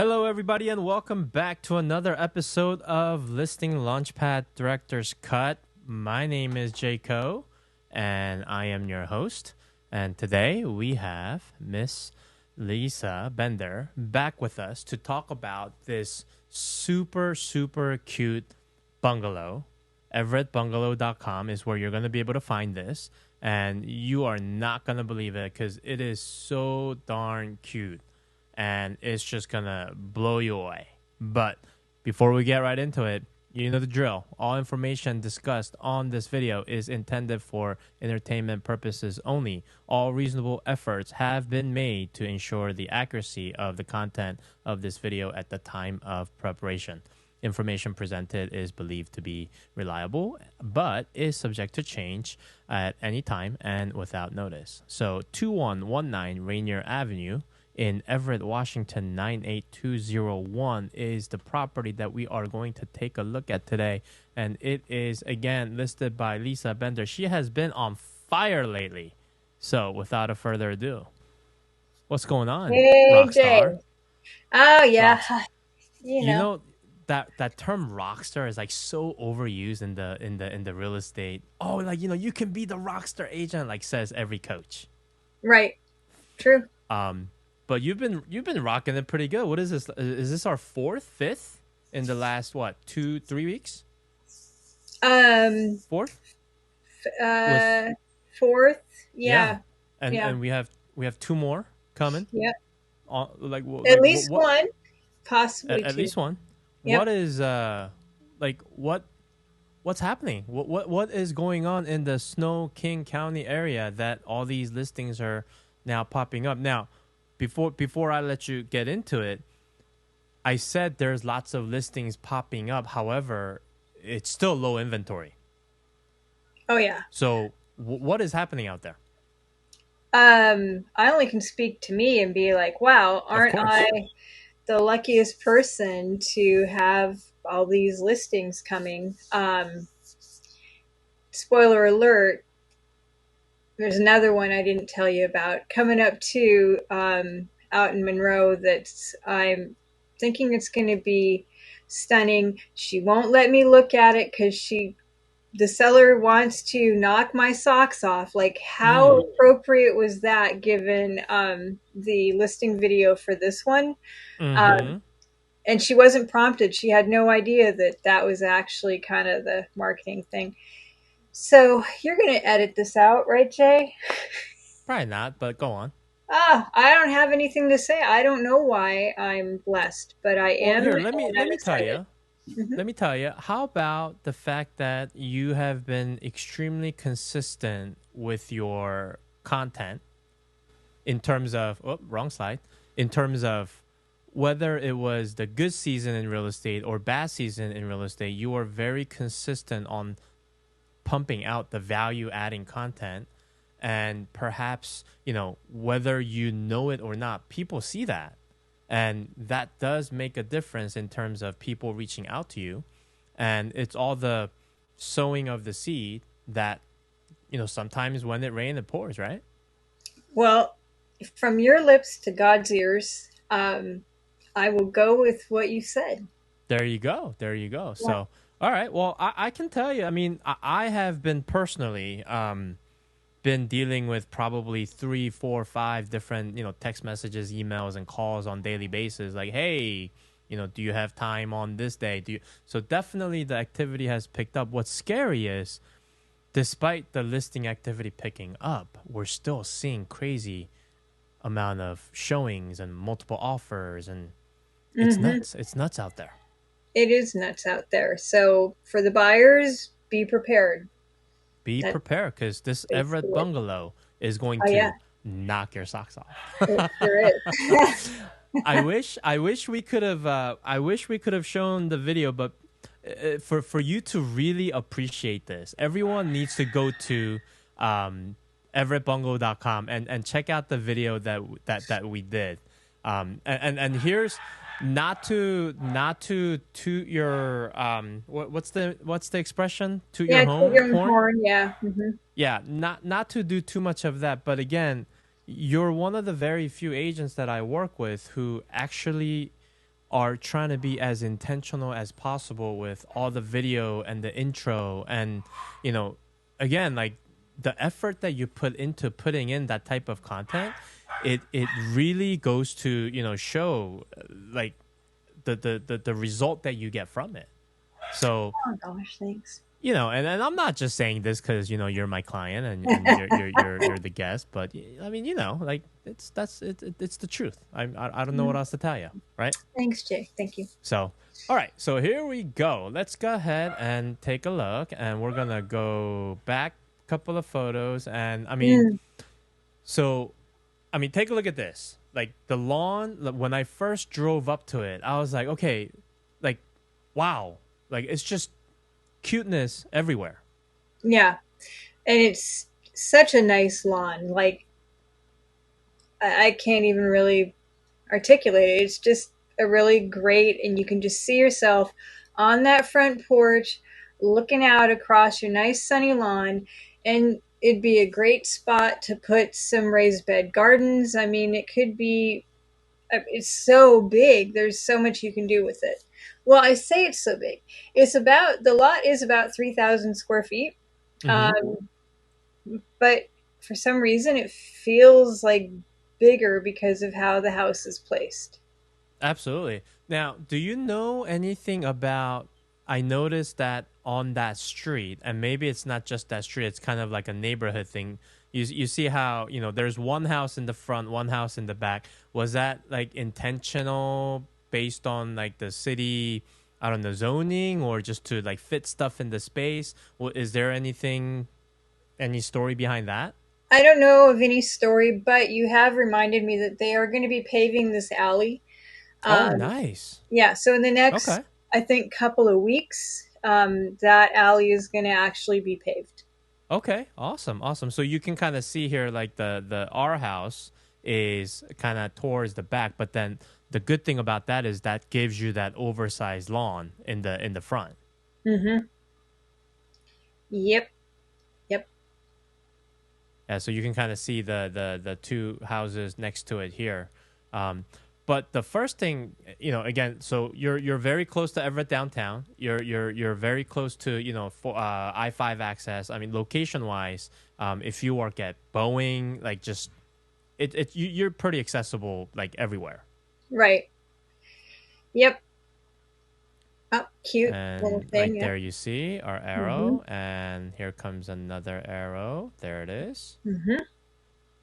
Hello, everybody, and welcome back to another episode of Listing Launchpad Director's Cut. My name is Jae Koh, and I am your host. And today we have Miss Lisa Bender back with us to talk about this super cute bungalow. EverettBungalow.com is where you're going to be able to find this. And you are not going to believe it because it is so darn cute. And it's just gonna blow you away. But before we get right into it, you know the drill. All information discussed on this video is intended for entertainment purposes only. All reasonable efforts have been made to ensure the accuracy of the content of this video at the time of preparation. Information presented is believed to be reliable, but is subject to change at any time and without notice. So 2119 Rainier Avenue in Everett, Washington, 98201 is the property that we are going to take a look at today. And it is, again, listed by Lisa Bender. She has been on fire lately. So without a further ado, what's going on, Hey, Rockstar? Jay. Oh, yeah. Rockstar. You You know, know that term rockstar is like so overused in the real estate. Oh, like you can be the rockstar agent, like says every coach. right. True. Um, but you've been rocking it pretty good. What is this? Is this our fourth, fifth in the last what 2-3 weeks? Um, Fourth with uh, fourth. yeah, Yeah. and Yeah. we have two more coming. Yep. Like At least what? one, possibly At two. least one. Yep. What is like what's happening? What is going on in the Snow King County area that all these listings are now popping up? Now, before I let you get into it, I said there's lots of listings popping up. However, it's still low inventory. Oh, yeah. So, what is happening out there? I only can speak to me and be like, wow, Of aren't I course. the luckiest person to have all these listings coming? Spoiler alert, there's another one I didn't tell you about coming up too, out in Monroe that's I'm thinking it's going to be stunning. She won't let me look at it because the seller wants to knock my socks off. Like, how Mm. appropriate was that given the listing video for this one? Mm-hmm. Um, and she wasn't prompted. She had no idea that that was actually kind of the marketing thing. So you're going to edit this out, right, Jay? Probably not, but go on. I don't have anything to say. I don't know why I'm blessed, but I Well, am, here, and let I'm me tell excited. you. Mhm. Let me tell you. How about the fact that you have been extremely consistent with your content in terms of wrong slide, in terms of whether it was the good season in real estate or bad season in real estate, you are very consistent on pumping out the value adding content. And perhaps, whether you know it or not, people see that. And that does make a difference in terms of people reaching out to you. And it's all the sowing of the seed that, sometimes when it rains, it pours, right? Well, from your lips to God's ears, I will go with what you said. There you go. There you go. Yeah. So, all right. Well, I can tell you, I mean, I have been personally been dealing with probably 3, 4, 5 different, text messages, emails, and calls on daily basis. Like, hey, do you have time on this day? Do you? So definitely the activity has picked up. What's scary is, despite the listing activity picking up, we're still seeing crazy amount of showings and multiple offers, and it's Hmm. nuts. It's nuts out there. It is nuts out there. So for the buyers, be prepared. Be That's prepared because this basically Everett it. Bungalow is going Oh, yeah, to knock your socks off. it sure is. I wish we could have shown the video, but for you to really appreciate this, everyone needs to go to everettbungalow.com and check out the video that we did. And here's not to toot your what's the expression? Toot your Yeah, toot your own horn. horn. Yeah. Hmm. Yeah, not to do too much of that, but again, you're one of the very few agents that I work with who actually are trying to be as intentional as possible with all the video and the intro, and you know, again, like the effort that you put into putting in that type of content, it really goes to, you know, show like the result that you get from it. So, Oh gosh, thanks. you know, and I'm not just saying this because, you know, you're my client and you're the guest, but I mean, you know, like it's the truth. I don't know what else to tell you, right? Thanks, Jay. Thank you. So, all right, so here we go. Let's go ahead and take a look, and we're gonna go back a couple of photos, and I mean, Mm, so I mean, take a look at this. Like the lawn, when I first drove up to it, I was like, okay, like, wow, like it's just cuteness everywhere. yeah, and it's such a nice lawn. Like I can't even really articulate it. It's just a really great, and you can just see yourself on that front porch, looking out across your nice sunny lawn, and it'd be a great spot to put some raised bed gardens. I mean, it could be. It's so big. There's so much you can do with it. Well, I say it's so big. It's about the lot is about 3,000 square feet. Mm-hmm. Um, but for some reason it feels like bigger because of how the house is placed. Absolutely. Now, do you know anything about? I noticed that on that street, and maybe it's not just that street; it's kind of like a neighborhood thing. You see how, you know, there's one house in the front, one house in the back. Was that like intentional, based on like the city, I don't know, zoning, or just to like fit stuff in the space? Well, is there anything, any story behind that? I don't know of any story, but you have reminded me that they are going to be paving this alley. Oh, um, nice. yeah, so in the next, Okay. I think, couple of weeks, that alley is going to actually be paved. Okay, awesome, awesome. So you can kind of see here, like the our house is kind of towards the back, but then the good thing about that is that gives you that oversized lawn in the front. Mm-hmm. Yep. Yep. Yeah, so you can kind of see the two houses next to it here. Um, but the first thing, you know, again, so you're very close to Everett downtown. You're very close to, you know, for I-5 access. I mean, location wise, if you work at Boeing, like just you're pretty accessible like everywhere. Right. Yep. Oh, cute little And right thing. there Yep. you see our Mm-hmm. arrow, and here comes another arrow. There it is. Mm-hmm.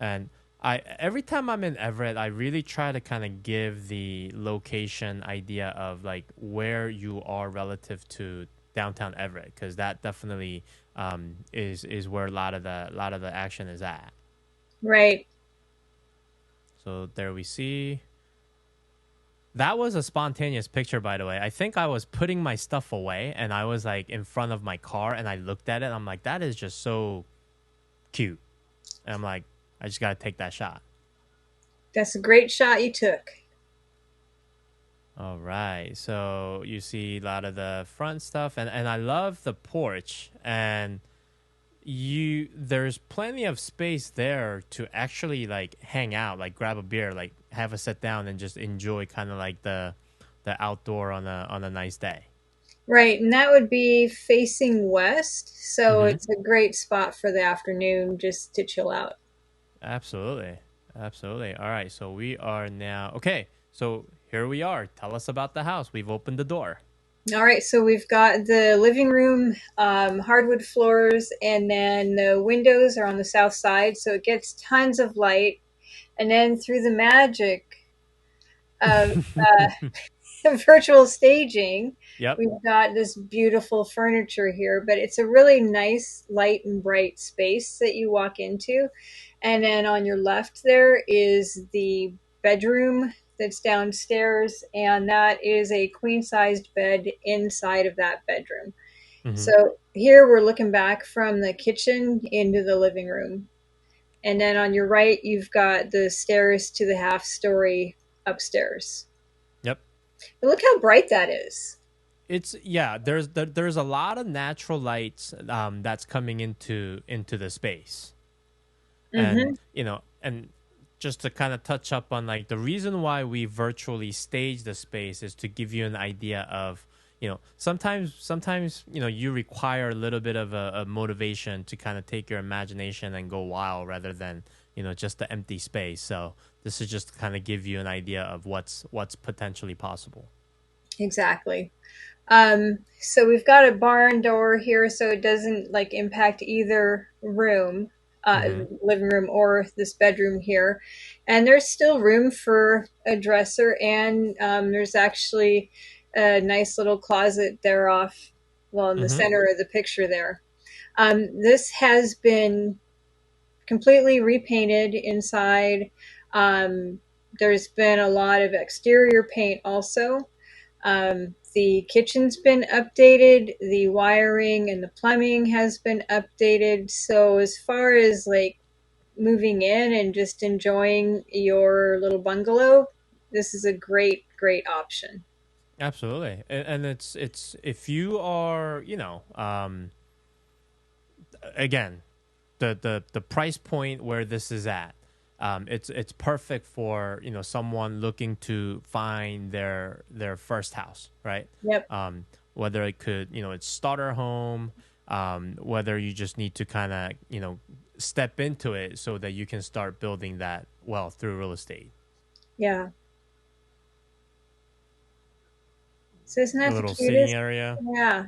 And I every time I'm in Everett, I really try to kind of give the location idea of like where you are relative to downtown Everett, because that definitely is where a lot of the action is at. Right. So there we see. That was a spontaneous picture, by the way. I think I was putting my stuff away, and I was like in front of my car, and I looked at it. And I'm like, that is just so cute. And I'm like, I just got to take that shot. That's a great shot you took. All right. So you see a lot of the front stuff, and I love the porch, and there's plenty of space there to actually like hang out, like grab a beer, like have a sit down and just enjoy kind of like the outdoor on a nice day. Right, and that would be facing west, so Mhm. it's a great spot for the afternoon just to chill out. Absolutely. Absolutely. All right. So we are now okay. So here we are. Tell us about the house. We've opened the door. All right, so we've got the living room, hardwood floors, and then the windows are on the south side, so it gets tons of light. And then through the magic of virtual staging, Yep. we've got this beautiful furniture here, but it's a really nice, light, and bright space that you walk into. And then on your left, there is the bedroom that's downstairs, and that is a queen sized bed inside of that bedroom. Mhm. So here we're looking back from the kitchen into the living room. And then on your right, you've got the stairs to the half story upstairs. Yep. And look how bright that is. It's yeah. There's a lot of natural lights that's coming into the space, and Mm-hmm. you know, and just to kind of touch up on like the reason why we virtually stage the space is to give you an idea of, sometimes you require a little bit of a motivation to kind of take your imagination and go wild rather than just the empty space. So this is just to kind of give you an idea of what's potentially possible. Exactly. So we've got a barn door here, so it doesn't like impact either room, Mm-hmm. living room or this bedroom here. And there's still room for a dresser, and there's actually a nice little closet there in the Mm-hmm. center of the picture there. This has been completely repainted inside. Um, there's been a lot of exterior paint also. The kitchen's been updated, the wiring and the plumbing has been updated. So, as far as like moving in and just enjoying your little bungalow, this is a great, great option. Absolutely. And it's if you are, again, the price point where this is at, it's perfect for someone looking to find their first house, right? Yep. Whether it could it's starter home, whether you just need to kind of step into it so that you can start building that wealth through real estate. Yeah. So, isn't A that the little sitting cutest? area. Yeah.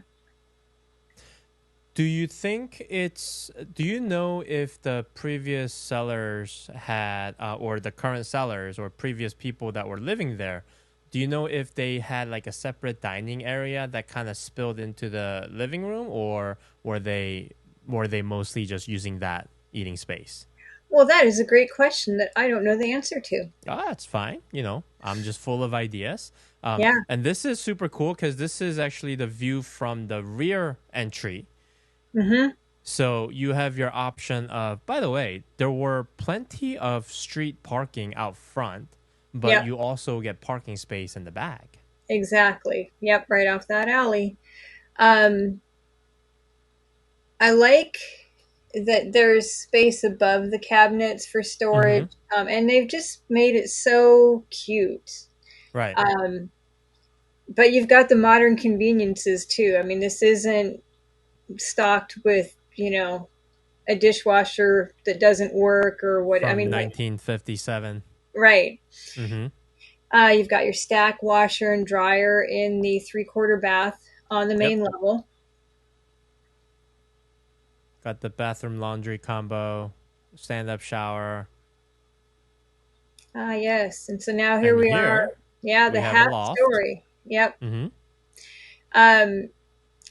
Do you think do you know if the previous sellers had, or the current sellers or previous people that were living there, do you know if they had like a separate dining area that kind of spilled into the living room, or were they mostly just using that eating space? Well, that is a great question that I don't know the answer to. Ah, that's fine. I'm just full of ideas. Yeah. And this is super cool because this is actually the view from the rear entry. Mm-hmm. So you have your option of, by the way, there were plenty of street parking out front, but Yep. you also get parking space in the back. Exactly. Yep. Right off that alley. Um, I like that there's space above the cabinets for Mm-hmm. storage, and they've just made it so cute. Right. Um, but you've got the modern conveniences too. I mean, this isn't stocked with, a dishwasher that doesn't work or what. I From mean, like, 1957. right. Mm-hmm. You've got your stack washer and dryer in the three-quarter bath on the Yep. main level. Got the bathroom laundry combo, stand up shower. Ah, yes. And so now here And we are. here Yeah, we the have a half loft. story. Yep. Mm-hmm. Um,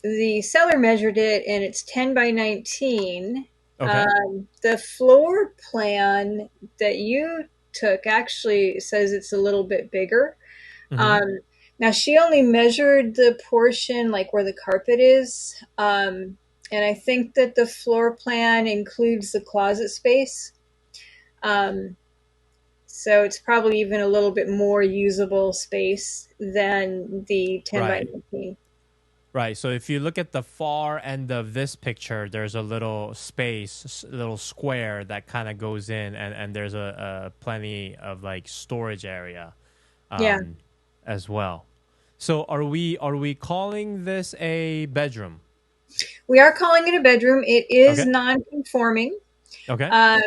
the seller measured it and it's 10 by 19. Okay. The floor plan that you took actually says it's a little bit bigger. Mm-hmm. Um, Now, she only measured the portion like where the carpet is. And I think that the floor plan includes the closet space. Um, so it's probably even a little bit more usable space than the 10 by Right. 19. Right. So if you look at the far end of this picture, there's a little space, a little square that kind of goes in, and there's a plenty of like storage area, Yeah, um, as well. So are we calling this a bedroom? we are calling it a bedroom. It is Okay. non-conforming. Okay. Uh,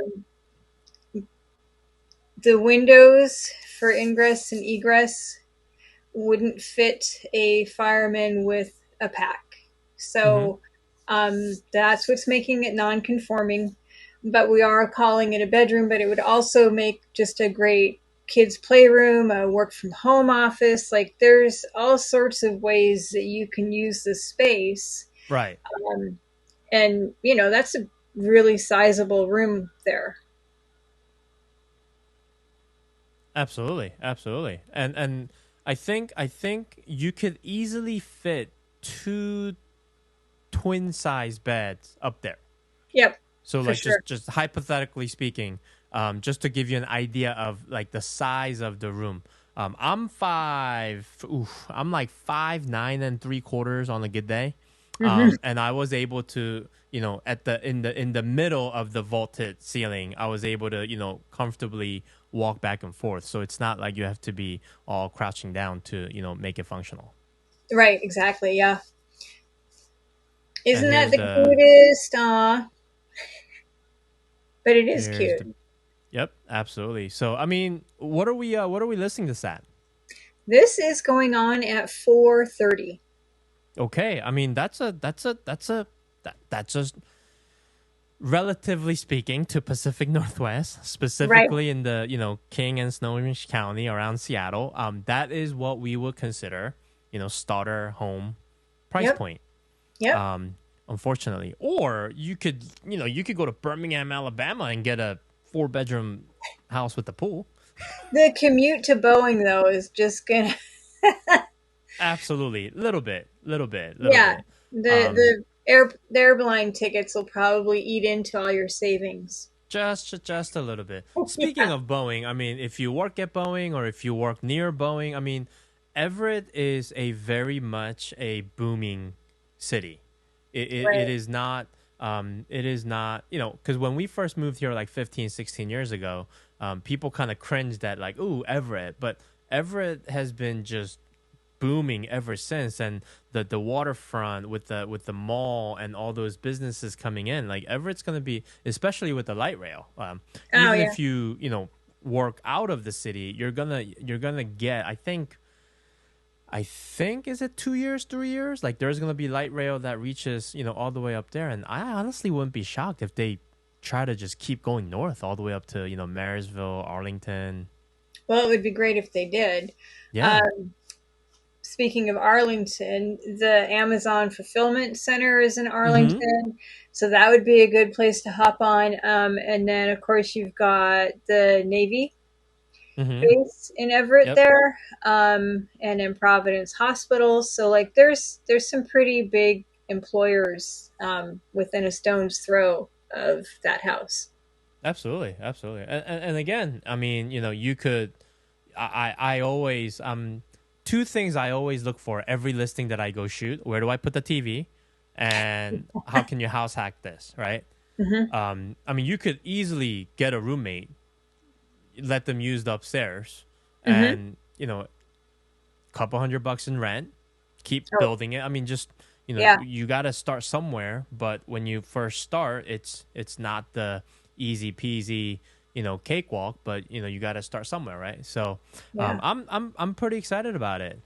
the windows for ingress and egress wouldn't fit a fireman with a pack. Mm-hmm. So that's what's making it non-conforming. But we are calling it a bedroom, but it would also make just a great kids playroom, a work from home office. Like there's all sorts of ways that you can use the space. Right. Um, and that's a really sizable room there. Absolutely. Absolutely. And I think you could easily fit two twin size beds up there. Yep, So for like sure. just hypothetically speaking, just to give you an idea of like the size of the room. I'm like 5'9" and 3/4 on a good day. Hmm. And I was able to, at the middle of the vaulted ceiling, I was able to, comfortably walk back and forth. So it's not like you have to be all crouching down to, make it functional. Right, exactly. Yeah. And Isn't that the cutest? Aw, but it is here's the cute. yep, absolutely. So I mean, what are we listing this at? This is going on at 430. Okay, I mean that's just relatively speaking to Pacific Northwest, Right. specifically in the King and Snohomish County around Seattle. That is what we would consider starter home price Yep. point. Yep. Um, Unfortunately, or you could go to Birmingham, Alabama, and get a 4-bedroom house with a pool. The commute to Boeing though is just gonna Absolutely, little yeah. bit. The Um, the airline tickets will probably eat into all your savings. just a little bit. Yeah. Speaking of Boeing, I mean, if you work at Boeing or if you work near Boeing, I mean, Everett is a very much a booming city. It Right. is not. It is not. Because when we first moved here, like 15, 16 years ago, people kind of cringed at like, "Ooh, Everett," but Everett has been just booming ever since, and the waterfront with the mall and all those businesses coming in, like Everett's going to be, especially with the light rail, Oh even yeah. if you work out of the city, you're gonna get, I think is it 2 years, 3 years, like there's going to be light rail that reaches all the way up there, and I honestly wouldn't be shocked if they try to just keep going north all the way up to Marysville, Arlington. Well, it would be great if they did. Yeah. Um, Speaking of Arlington, the Amazon Fulfillment Center is in Mm-hmm. Arlington, so that would be a good place to hop on. And then, of course, you've got the Navy Mm-hmm. base in Everett Yep. there, and in Providence Hospital. So, like, there's some pretty big employers within a stone's throw of that house. Absolutely, absolutely, and again, I mean, you could. I always two things I always look for every listing that I go shoot. Where do I put the TV, and how can you house hack this, right? Hmm. I mean, you could easily get a roommate, let them use the upstairs, Hmm. and couple $100 in rent, keep Oh, building it. I mean, just yeah, you got to start somewhere, but when you first start, it's not the easy peasy cakewalk, but you got to start somewhere, right? So yeah. I'm pretty excited about it.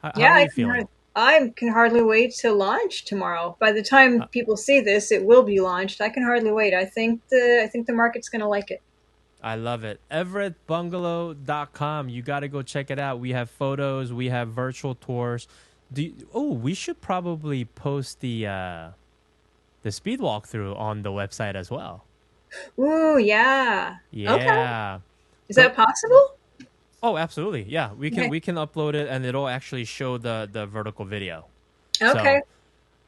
How Yeah, are you feeling? I can hardly wait to launch tomorrow. By the time Uh, people see this, it will be launched. I can hardly wait. I think the market's going to like it. I love it. EverettBungalow.com. You got to go check it out. We have photos, we have virtual tours. We should probably post the speed walkthrough on the website as well. Ooh, yeah. Okay. Yeah. Is Go. that possible? Oh, absolutely. Yeah, we can Okay. we can upload it and it'll actually show the vertical video. Okay. So,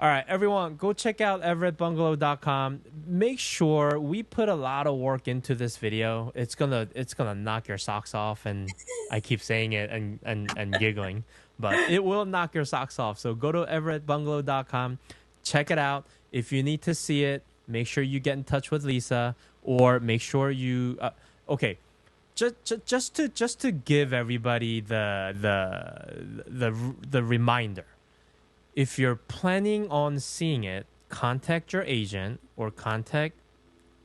all right, everyone, go check out everettbungalow.com. Make sure we put a lot of work into this video. It's gonna knock your socks off, and I keep saying it and giggling, but it will knock your socks off. So go to everettbungalow.com, check it out. If you need to see it, make sure you get in touch with Lisa, or make sure you. Okay, just to give everybody the reminder, if you're planning on seeing it, contact your agent or contact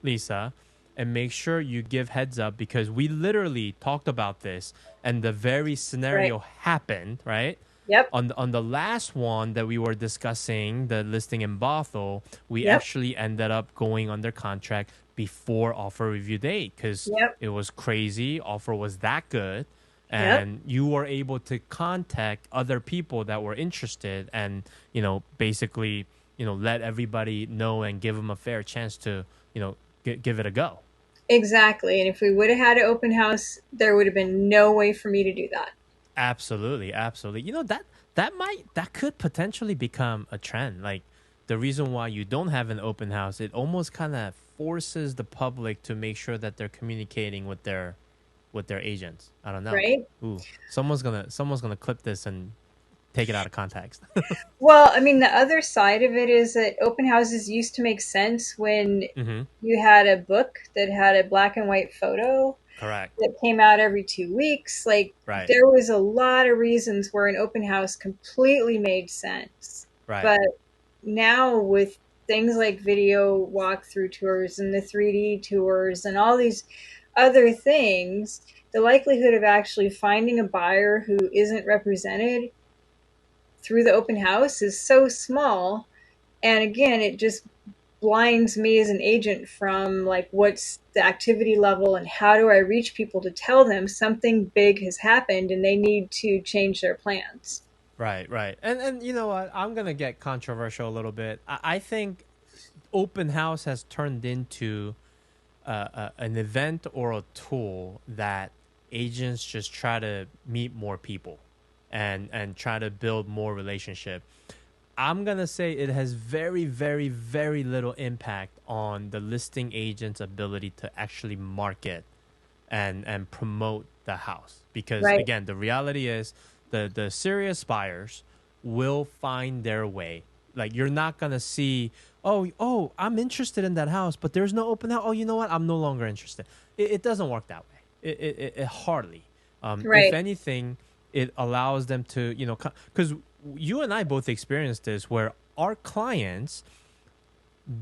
Lisa, and make sure you give heads up, because we literally talked about this and the very Right. scenario happened, right? Yep. On the last one that we were discussing, the listing in Bothell, we Yep. actually ended up going under contract before offer review date because Yep. it was crazy. Offer was that good, Yep. and you were able to contact other people that were interested, and basically let everybody know and give them a fair chance to give it a go. Exactly. And if we would have had an open house, there would have been no way for me to do that. Absolutely, absolutely. That could potentially become a trend. Like, the reason why you don't have an open house, it almost kind of forces the public to make sure that they're communicating with their agents. I don't know. Right? Ooh, someone's gonna clip this and take it out of context. Well, I mean, the other side of it is that open houses used to make sense when Mm-hmm. you had a book that had a black and white photo Correct. that came out every 2 weeks. Like, Right. there was a lot of reasons where an open house completely made sense. Right. But now, with things like video walkthrough tours and the 3D tours and all these other things, the likelihood of actually finding a buyer who isn't represented through the open house is so small. And again, it just blinds me as an agent from like what's the activity level and how do I reach people to tell them something big has happened and they need to change their plans. Right. Right. And you know what? I'm gonna get controversial a little bit. I think open house has turned into an event or a tool that agents just try to meet more people and try to build more relationship. I'm gonna say it has very, very, very little impact on the listing agent's ability to actually market and promote the house. Because Right. again, the reality is the serious buyers will find their way. Like you're not gonna see, oh, I'm interested in that house, but there's no open house. Oh, you know what? I'm no longer interested. It doesn't work that way. It hardly. If Right. anything, it allows them to, because you and I both experienced this where our clients,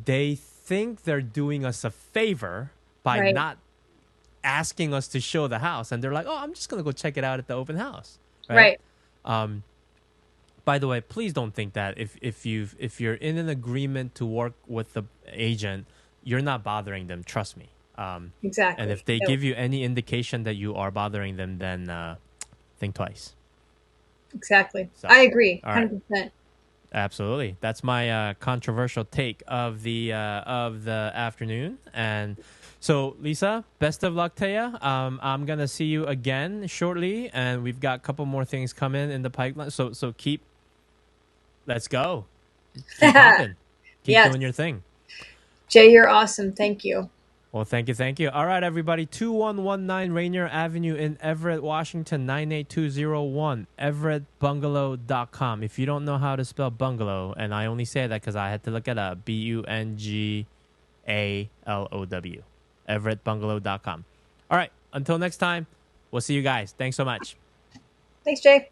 they think they're doing us a favor by Right. not asking us to show the house, and they're like, "Oh, I'm just gonna go check it out at the open house," right? Right. Um, by the way, please don't think that if you're in an agreement to work with the agent, you're not bothering them. Trust me. And Exactly. if they No, give you any indication that you are bothering them, then think twice. exactly. So, I agree. all right. 100%. Absolutely, that's my controversial take of the afternoon. And so, Lisa, best of luck to you. I'm gonna see you again shortly, and we've got a couple more things coming in the pipeline. So keep, let's go, keep popping, keep Yes. doing your thing. Jay, you're awesome. Thank you. Well, thank you, thank you. All right, everybody, 2119 Rainier Avenue in Everett, Washington, 98201, everettbungalow.com. If you don't know how to spell bungalow, and I only say that because I had to look it up, Bungalow, everettbungalow.com. All right, until next time, we'll see you guys. Thanks so much. Thanks, Jay.